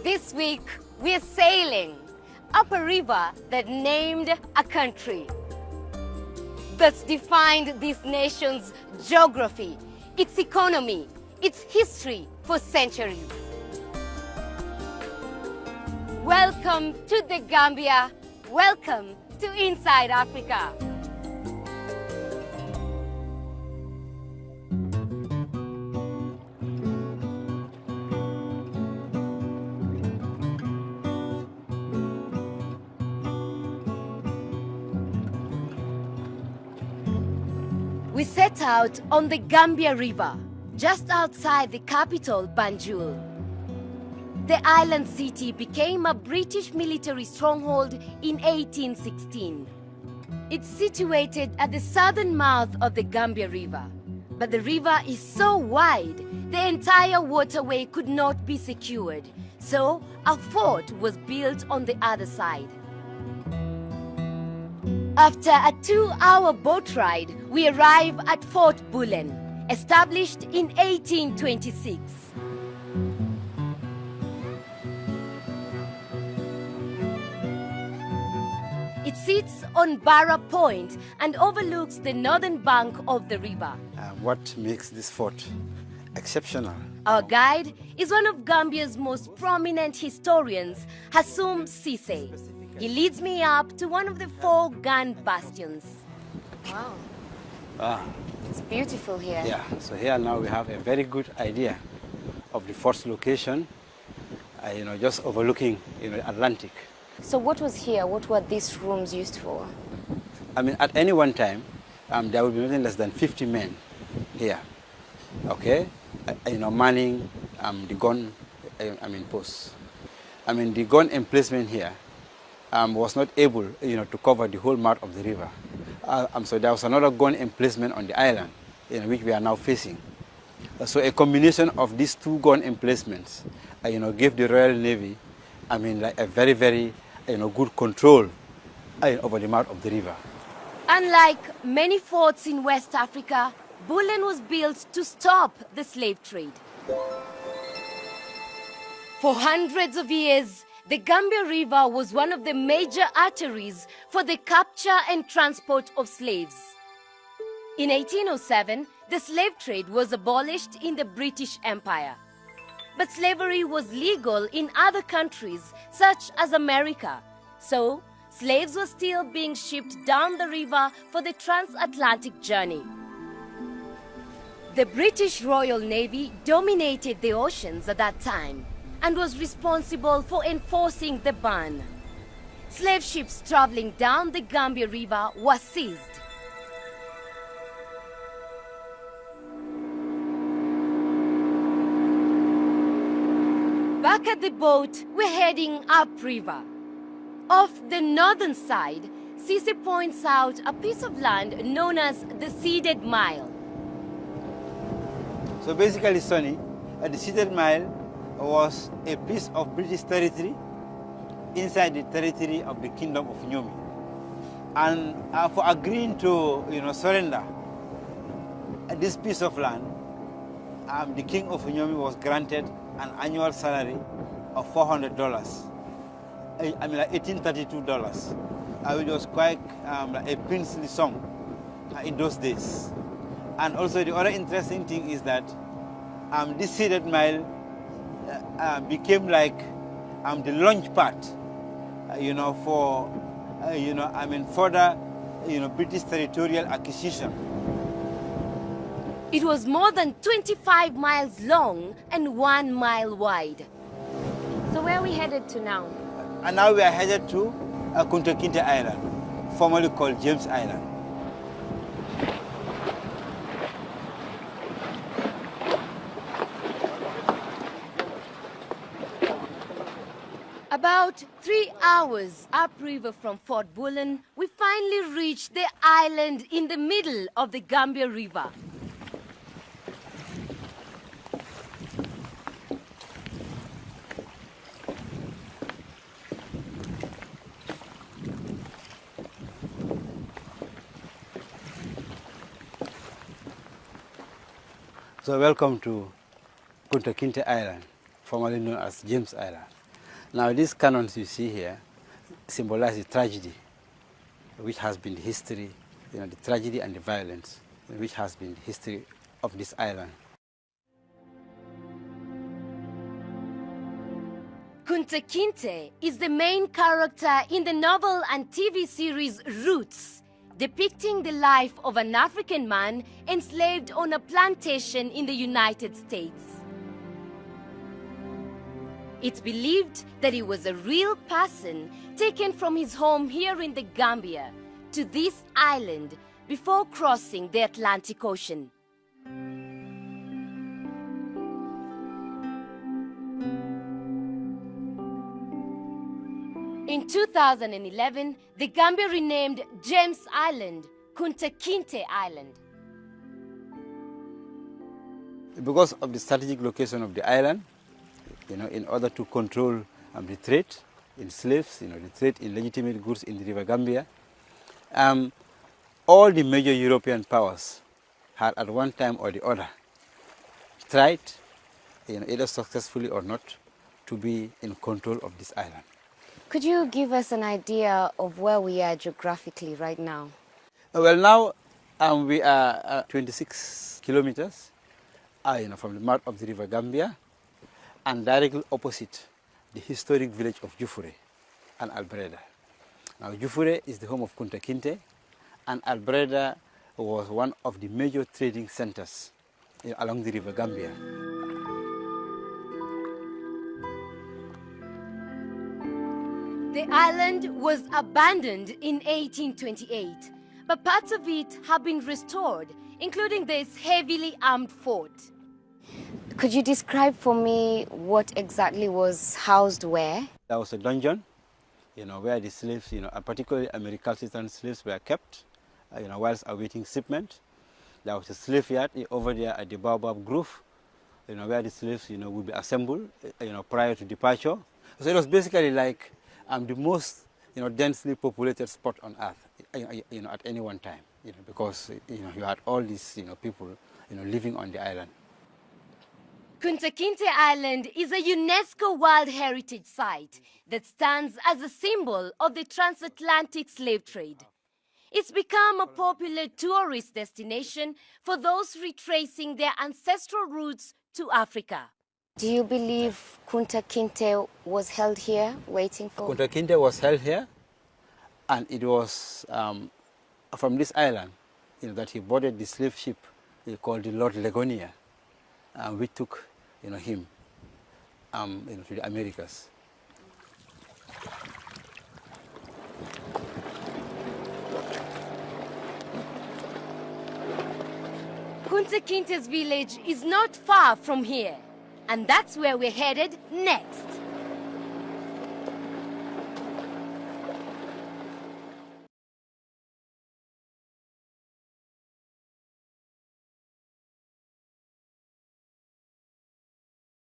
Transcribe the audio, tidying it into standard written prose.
This week, we're sailing up a river that named a country, that's defined this nation's geography, its economy, its history for centuries. Welcome to the Gambia. Welcome to Inside Africa. We set out on the Gambia River, just outside the capital, Banjul. The island city became a British military stronghold in 1816. It's situated at the southern mouth of the Gambia River, but the river is so wide, the entire waterway could not be secured, so a fort was built on the other side. After a 2-hour boat ride, we arrive at Fort Bullen, established in 1826. It sits on Barra Point and overlooks the northern bank of the river. What makes this fort exceptional? Our guide is one of Gambia's most prominent historians, Hassoum Cissé. He leads me up to one of the 4 gun bastions. Wow. It's beautiful here. Yeah, so here now we have a very good idea of the fort's location, just overlooking Atlantic. So what was here? What were these rooms used for? At any one time, there would be nothing less than 50 men here, okay? Manning the gun, posts. The gun emplacement here was not able, to cover the whole mouth of the river. So there was another gun emplacement on the island, which we are now facing. So a combination of these 2 gun emplacements, gave the Royal Navy, a very, very, good control over the mouth of the river. Unlike many forts in West Africa, Bullen was built to stop the slave trade. For hundreds of years, the Gambia River was one of the major arteries for the capture and transport of slaves. In 1807, the slave trade was abolished in the British Empire. But slavery was legal in other countries, such as America. So, slaves were still being shipped down the river for the transatlantic journey. The British Royal Navy dominated the oceans at that time and was responsible for enforcing the ban. Slave ships traveling down the Gambia River were seized. Back at the boat, we're heading upriver. Off the northern side, Cissé points out a piece of land known as the Ceded Mile. So basically, Sonny, the Ceded Mile was a piece of British territory inside the territory of the Kingdom of Nyomi. And for agreeing to, surrender this piece of land, the King of Nyomi was granted an annual salary of $400. Like $1832, which was quite a princely sum in those days. And also the other interesting thing is that this Ceded Mile became like the launch pad, for further, British territorial acquisition. It was more than 25 miles long and 1 mile wide. So where are we headed to now? And now we are headed to Kunta Kinte Island, formerly called James Island. About 3 hours upriver from Fort Bullen, we finally reached the island in the middle of the Gambia River. So welcome to Kunta Kinte Island, formerly known as James Island. Now these cannons you see here symbolize the tragedy, which has been the history, the tragedy and the violence, which has been the history of this island. Kunta Kinte is the main character in the novel and TV series Roots, depicting the life of an African man enslaved on a plantation in the United States. It's believed that he was a real person taken from his home here in the Gambia to this island before crossing the Atlantic Ocean. In 2011, the Gambia renamed James Island Kunta Kinte Island. Because of the strategic location of the island, in order to control the trade in slaves, the trade in legitimate goods in the River Gambia, all the major European powers had at one time or the other tried, either successfully or not, to be in control of this island. Could you give us an idea of where we are geographically right now? Well, now we are 26 kilometers from the mouth of the River Gambia, and directly opposite the historic village of Jufure and Albreda. Now, Jufure is the home of Kunta Kinte, and Albreda was one of the major trading centers along the River Gambia. The island was abandoned in 1828, but parts of it have been restored, including this heavily armed fort. Could you describe for me what exactly was housed where? There was a dungeon, where the slaves, particularly American slaves, were kept, whilst awaiting shipment. There was a slave yard over there at the Baobab Grove, where the slaves, would be assembled, prior to departure. So it was basically like the most, densely populated spot on earth, at any one time, because, you had all these, people, living on the island. Kunta Kinte Island is a UNESCO World Heritage Site that stands as a symbol of the transatlantic slave trade. It's become a popular tourist destination for those retracing their ancestral roots to Africa. Do you believe Kunta Kinte was held here, waiting for... Kunta Kinte was held here, and it was from this island, that he boarded the slave ship called the Lord Legonia, which took, him, to the Americas. Kunta Kinte's village is not far from here, and that's where we're headed next.